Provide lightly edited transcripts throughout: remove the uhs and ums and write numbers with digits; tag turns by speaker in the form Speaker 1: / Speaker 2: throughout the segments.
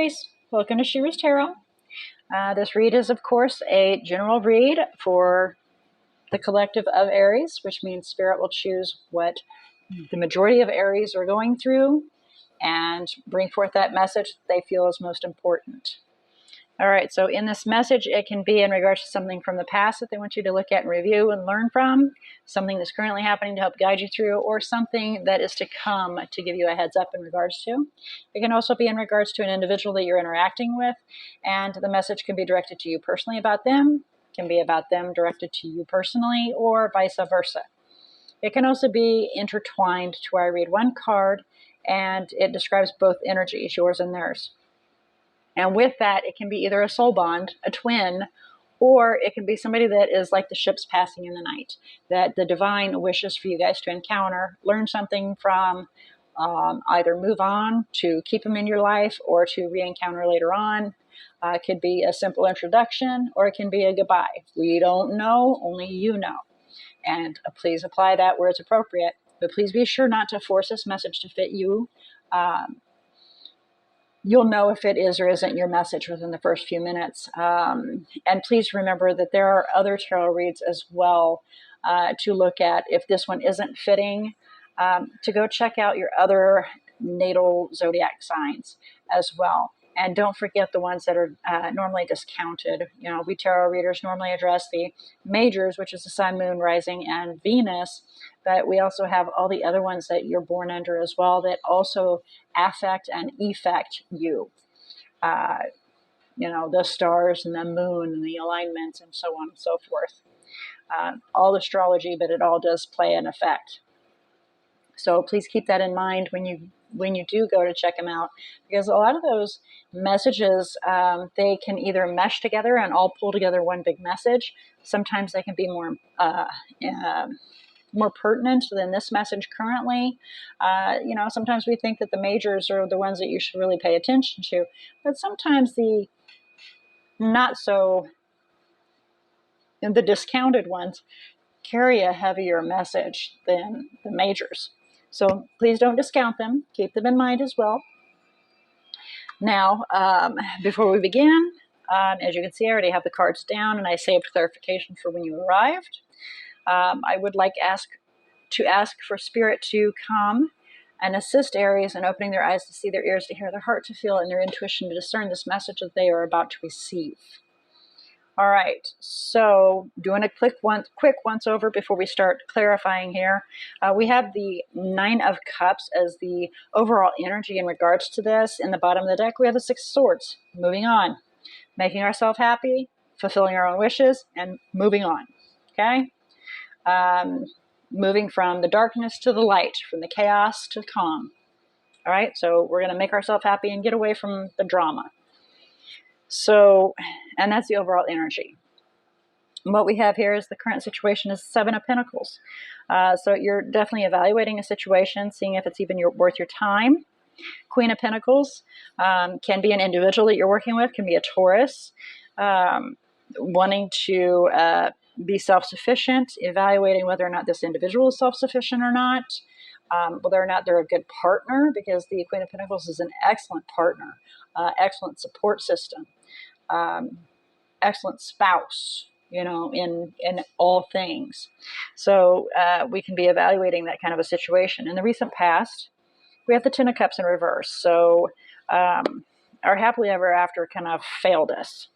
Speaker 1: Aries, welcome to She-ruhz Tarot. This read is, of course, a general read for the collective of Aries, which means Spirit will choose what the majority of Aries are going through and bring forth that message that they feel is most important. All right, so in this message, it can be in regards to something from the past that they want you to look at and review and learn from, something that's currently happening to help guide you through, or something that is to come to give you a heads up in regards to. It can also be in regards to an individual that you're interacting with, and the message can be directed to you personally about them, can be about them directed to you personally, or vice versa. It can also be intertwined to where I read one card, and it describes both energies, yours and theirs. And with that, it can be either a soul bond, a twin, or it can be somebody that is like the ships passing in the night, that the divine wishes for you guys to encounter, learn something from, either move on to keep them in your life or to re-encounter later on. It could be a simple introduction, or it can be a goodbye. We don't know, only you know. And please apply that where it's appropriate. But please be sure not to force this message to fit you. You'll know if it is or isn't your message within the first few minutes. And please remember that there are other tarot reads as well to look at. If this one isn't fitting, to go check out your other natal zodiac signs as well. And don't forget the ones that are normally discounted. You know, we tarot readers normally address the majors, which is the sun, moon, rising, and Venus. But we also have all the other ones that you're born under as well that also affect and effect you. You know, the stars and the moon and the alignments and so on and so forth. All astrology, but it all does play an effect. So please keep that in mind when you do go to check them out, because a lot of those messages, they can either mesh together and all pull together one big message. Sometimes they can be more pertinent than this message currently. You know, sometimes we think that the majors are the ones that you should really pay attention to, but sometimes the not so, the discounted ones carry a heavier message than the majors. So please don't discount them. Keep them in mind as well. Now, before we begin, as you can see, I already have the cards down and I saved clarification for when you arrived. I would like to ask for Spirit to come and assist Aries in opening their eyes to see, their ears to hear, their heart to feel, and their intuition to discern this message that they are about to receive. All right, so doing a quick once over before we start clarifying here. We have the Nine of Cups as the overall energy in regards to this. In the bottom of the deck, we have the Six of Swords. Moving on, making ourselves happy, fulfilling our own wishes, and moving on. Okay, moving from the darkness to the light, from the chaos to calm. All right, so we're going to make ourselves happy and get away from the drama. So, and that's the overall energy. And what we have here is the current situation is Seven of Pentacles. So you're definitely evaluating a situation, seeing if it's even worth your time. Queen of Pentacles can be an individual that you're working with, can be a Taurus, wanting to be self-sufficient, evaluating whether or not this individual is self-sufficient or not, whether or not they're a good partner, because the Queen of Pentacles is an excellent partner, excellent support system, excellent spouse, you know, in all things. So we can be evaluating that kind of a situation. In the recent past, we have the Ten of Cups in reverse. So our happily ever after kind of failed us.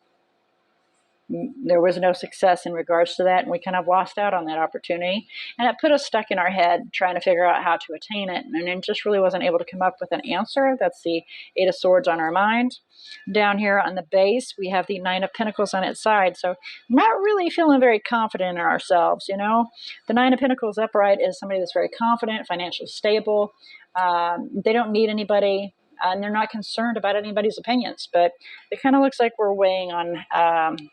Speaker 1: There was no success in regards to that, and we kind of lost out on that opportunity, and it put us stuck in our head trying to figure out how to attain it, and it just really wasn't able to come up with an answer. That's the Eight of Swords on our mind. Down here on the base, we have the Nine of Pentacles on its side, so not really feeling very confident in ourselves, you know. The Nine of Pentacles upright is somebody that's very confident, financially stable. They don't need anybody, and they're not concerned about anybody's opinions, but it kind of looks like we're weighing on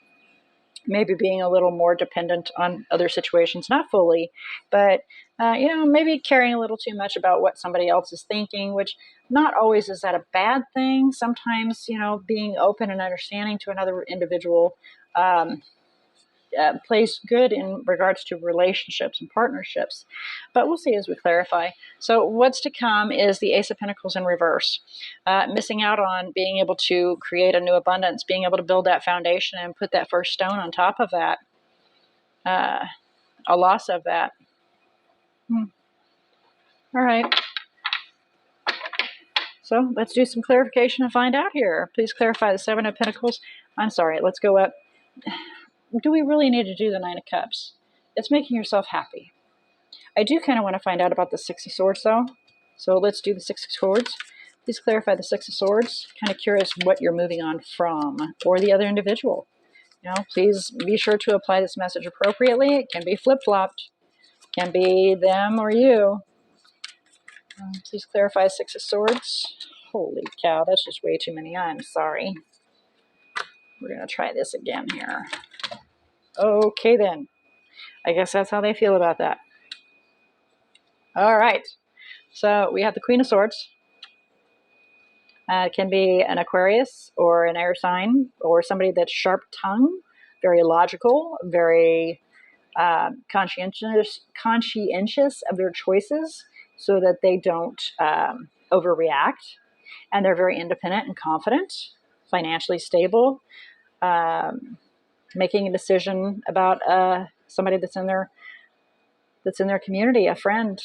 Speaker 1: maybe being a little more dependent on other situations, not fully, but, you know, maybe caring a little too much about what somebody else is thinking, which not always is that a bad thing. Sometimes, you know, being open and understanding to another individual plays good in regards to relationships and partnerships. But we'll see as we clarify. So what's to come is the Ace of Pentacles in reverse. Missing out on being able to create a new abundance, being able to build that foundation and put that first stone on top of that. A loss of that. All right. So let's do some clarification and find out here. Please clarify the Seven of Pentacles. I'm sorry, let's go up. Do we really need to do the Nine of Cups? It's making yourself happy. I do kind of want to find out about the Six of Swords, though. So let's do the Six of Swords. Please clarify the Six of Swords. Kind of curious what you're moving on from, or the other individual. Please be sure to apply this message appropriately. It can be flip-flopped. It can be them or you. Please clarify Six of Swords. Holy cow, that's just way too many. I'm sorry. We're going to try this again here. Okay, then. I guess that's how they feel about that. All right. So we have the Queen of Swords. It can be an Aquarius or an air sign or somebody that's sharp-tongued, very logical, very conscientious of their choices so that they don't overreact. And they're very independent and confident, financially stable, making a decision about somebody that's in their community, a friend.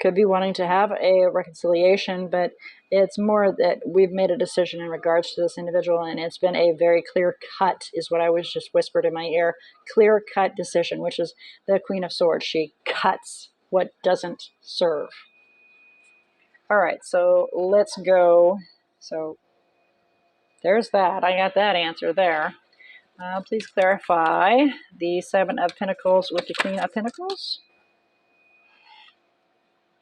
Speaker 1: Could be wanting to have a reconciliation, but it's more that we've made a decision in regards to this individual, and it's been a very clear cut, is what I was just whispered in my ear. Clear cut decision, which is the Queen of Swords. She cuts what doesn't serve. All right, so let's go. So there's that. I got that answer there. Please clarify the Seven of Pentacles with the Queen of Pentacles.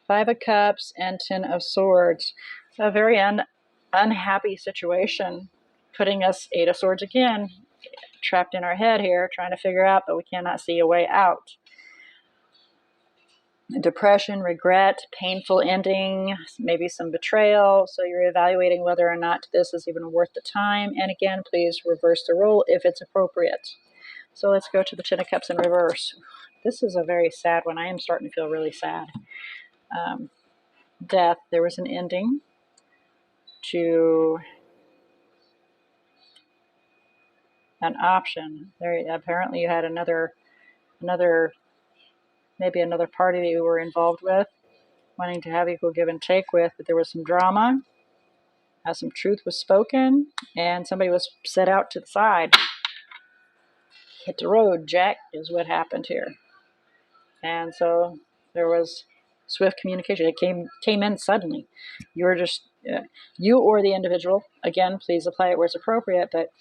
Speaker 1: Five of Cups and Ten of Swords. A very unhappy situation, putting us Eight of Swords again, trapped in our head here, trying to figure out, but we cannot see a way out. Depression, regret, painful ending, maybe some betrayal. So you're evaluating whether or not this is even worth the time. And again, please reverse the role if it's appropriate. So let's go to the Ten of Cups in reverse. This is a very sad one. I am starting to feel really sad. Death. There was an ending to an option. There apparently you had another maybe another party that you were involved with, wanting to have equal give and take with, but there was some drama. Some truth was spoken, and somebody was set out to the side. Hit the road, Jack, is what happened here. And so there was swift communication. It came in suddenly. You were just, you or the individual, again, please apply it where it's appropriate, but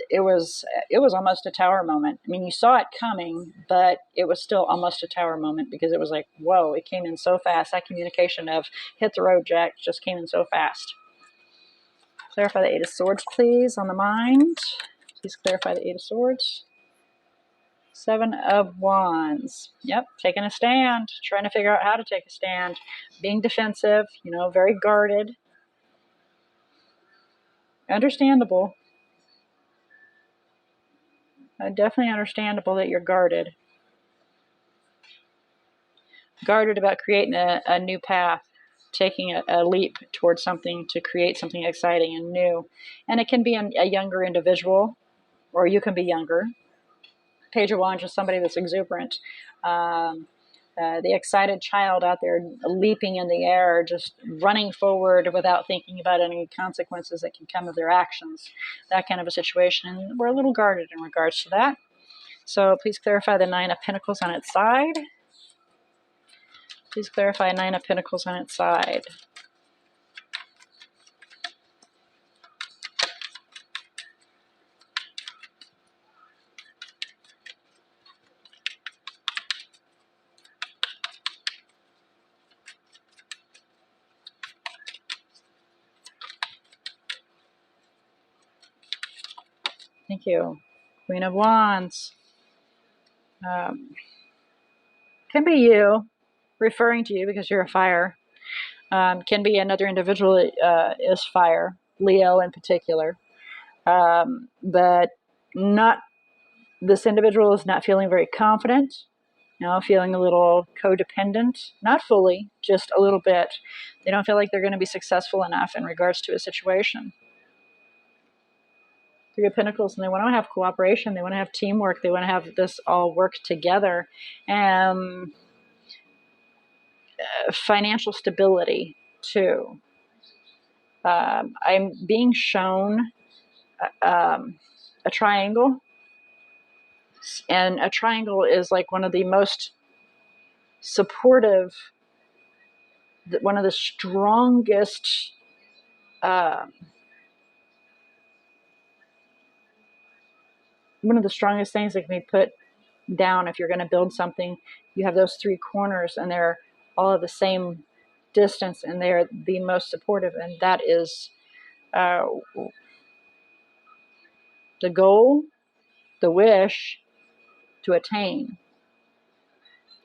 Speaker 1: it was almost a tower moment. I mean, you saw it coming, but it was still almost a tower moment because it was like, whoa, it came in so fast. That communication of hit the road, Jack, just came in so fast. Clarify the Eight of Swords, please, on the mind. Please clarify the Eight of Swords. Seven of Wands. Yep, taking a stand, trying to figure out how to take a stand. Being defensive, very guarded. Understandable. Definitely understandable that you're guarded. Guarded about creating a new path, taking a leap towards something to create something exciting and new. And it can be a younger individual, or you can be younger. Page of Wands is somebody that's exuberant. The excited child out there leaping in the air, just running forward without thinking about any consequences that can come of their actions. That kind of a situation. And we're a little guarded in regards to that. So please clarify the Nine of Pentacles on its side. Please clarify Nine of Pentacles on its side. Thank you. Queen of Wands. Can be you, referring to you because you're a fire. Can be another individual is fire, Leo in particular. But not this individual is not feeling very confident, feeling a little codependent, not fully, just a little bit. They don't feel like they're going to be successful enough in regards to a situation. Three of Pentacles, and they want to have cooperation. They want to have teamwork. They want to have this all work together. Financial stability, too. I'm being shown a triangle. And a triangle is like one of the most supportive, one of the strongest things that can be put down if you're going to build something. You have those three corners, and they're all of the same distance, and they're the most supportive, and that is the goal, the wish to attain.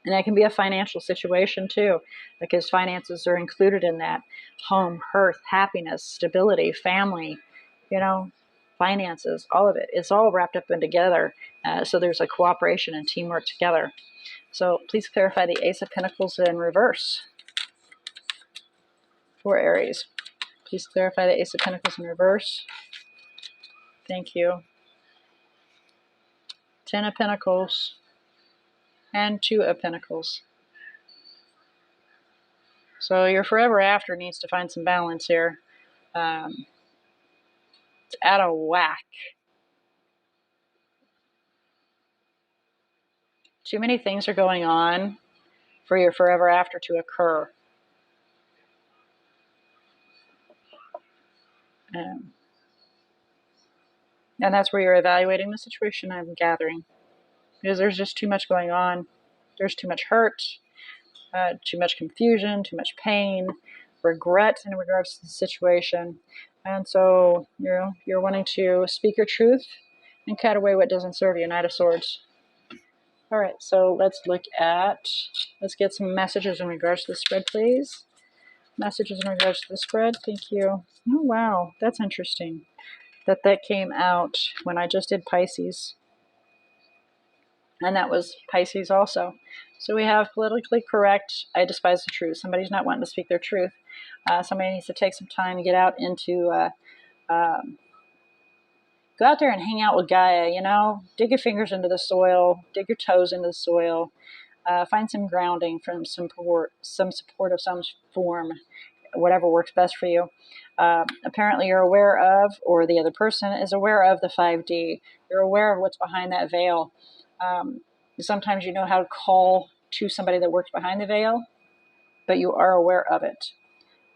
Speaker 1: And that can be a financial situation too, because finances are included in that. Home, hearth, happiness, stability, family, finances, all of it. It's all wrapped up in together. So there's a cooperation and teamwork together. So please clarify the Ace of Pentacles in reverse for Aries. Please clarify the Ace of Pentacles in reverse. Thank you. 10 of Pentacles and 2 of Pentacles. So your forever after needs to find some balance here. It's out of whack. Too many things are going on for your forever after to occur. And that's where you're evaluating the situation, I'm gathering. Because there's just too much going on. There's too much hurt, too much confusion, too much pain, regret in regards to the situation. And so you're wanting to speak your truth and cut away what doesn't serve you. Knight of Swords. All right, so let's get some messages in regards to the spread, please. Messages in regards to the spread. Thank you. Oh, wow. That's interesting that came out when I just did Pisces. And that was Pisces also. So we have politically correct. I despise the truth. Somebody's not wanting to speak their truth. Somebody needs to take some time to get out into, go out there and hang out with Gaia, dig your fingers into the soil, dig your toes into the soil, find some grounding from some support of some form, whatever works best for you. Apparently you're aware of, or the other person is aware of, the 5D. You're aware of what's behind that veil. Sometimes you know how to call to somebody that works behind the veil, but you are aware of it.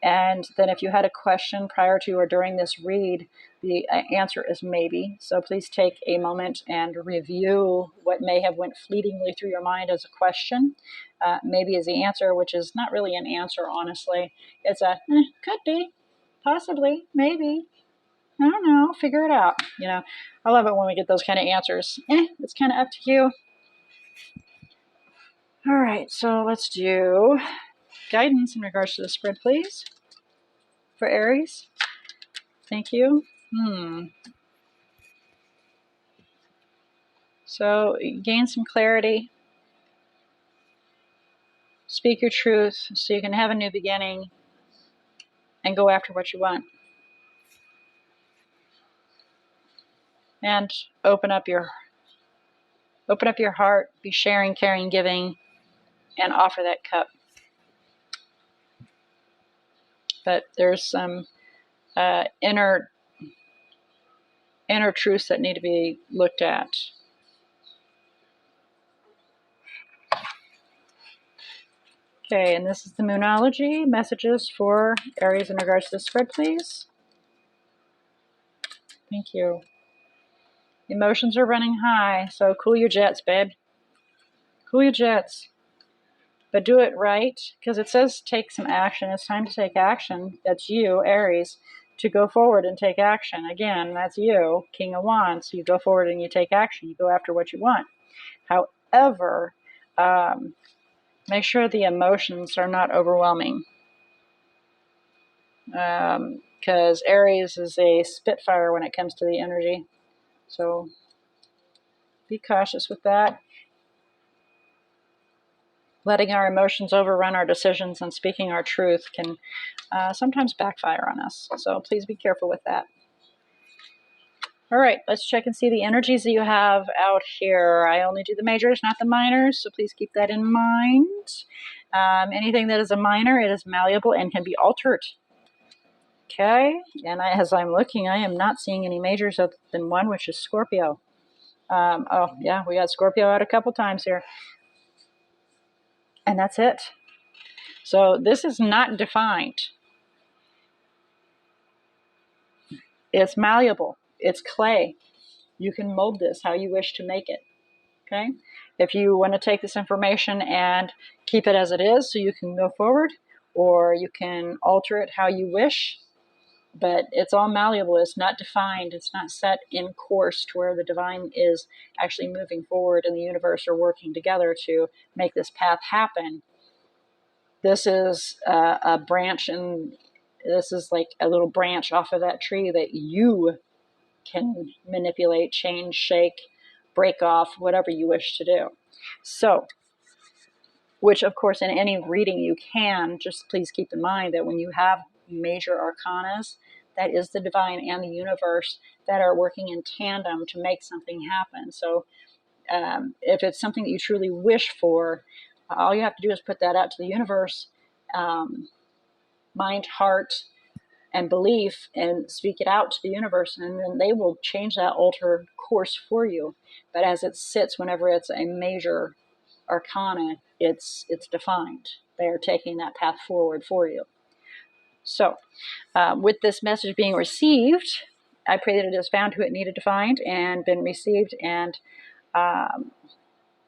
Speaker 1: And then if you had a question prior to or during this read, the answer is maybe. So please take a moment and review what may have went fleetingly through your mind as a question. Maybe is the answer, which is not really an answer, honestly. It's a, could be, possibly, maybe. I don't know, figure it out. I love it when we get those kind of answers. It's kind of up to you. All right, so let's do guidance in regards to the spread, please, for Aries. Thank you. So gain some clarity. Speak your truth so you can have a new beginning and go after what you want. And open up your heart, be sharing, caring, giving, and offer that cup. But there's some inner truths that need to be looked at. Okay, and this is the Moonology. Messages for Aries in regards to the spread, please. Thank you. Emotions are running high, so cool your jets, babe. Cool your jets. But do it right, because it says take some action. It's time to take action. That's you, Aries, to go forward and take action. Again, that's you, King of Wands. You go forward and you take action. You go after what you want. However, make sure the emotions are not overwhelming. Because Aries is a spitfire when it comes to the energy. So be cautious with that. Letting our emotions overrun our decisions and speaking our truth can sometimes backfire on us. So please be careful with that. All right, let's check and see the energies that you have out here. I only do the majors, not the minors, so please keep that in mind. Anything that is a minor, it is malleable and can be altered. Okay, and as I'm looking, I am not seeing any majors other than one, which is Scorpio. Oh, yeah, we got Scorpio out a couple times here. And that's it. So this is not defined. It's malleable. It's clay. You can mold this how you wish to make it. Okay? If you want to take this information and keep it as it is so you can go forward, or you can alter it how you wish, but it's all malleable. It's not defined. It's not set in course to where the divine is actually moving forward and the universe are working together to make this path happen. This is a branch, and this is like a little branch off of that tree that you can manipulate, change, shake, break off, whatever you wish to do. So, which of course in any reading you can, just please keep in mind that when you have major arcanas, that is the divine and the universe that are working in tandem to make something happen. So if it's something that you truly wish for, all you have to do is put that out to the universe, mind, heart, and belief, and speak it out to the universe, and then they will change that, alter course for you. But as it sits, whenever it's a major arcana, it's defined. They are taking that path forward for you. So with this message being received, I pray that it has found who it needed to find and been received and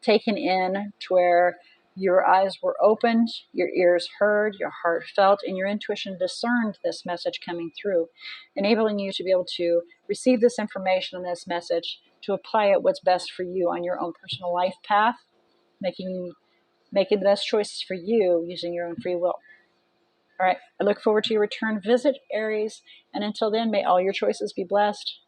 Speaker 1: taken in to where your eyes were opened, your ears heard, your heart felt, and your intuition discerned this message coming through, enabling you to be able to receive this information and this message to apply it what's best for you on your own personal life path, making the best choices for you using your own free will. All right, I look forward to your return visit, Aries, and until then, may all your choices be blessed.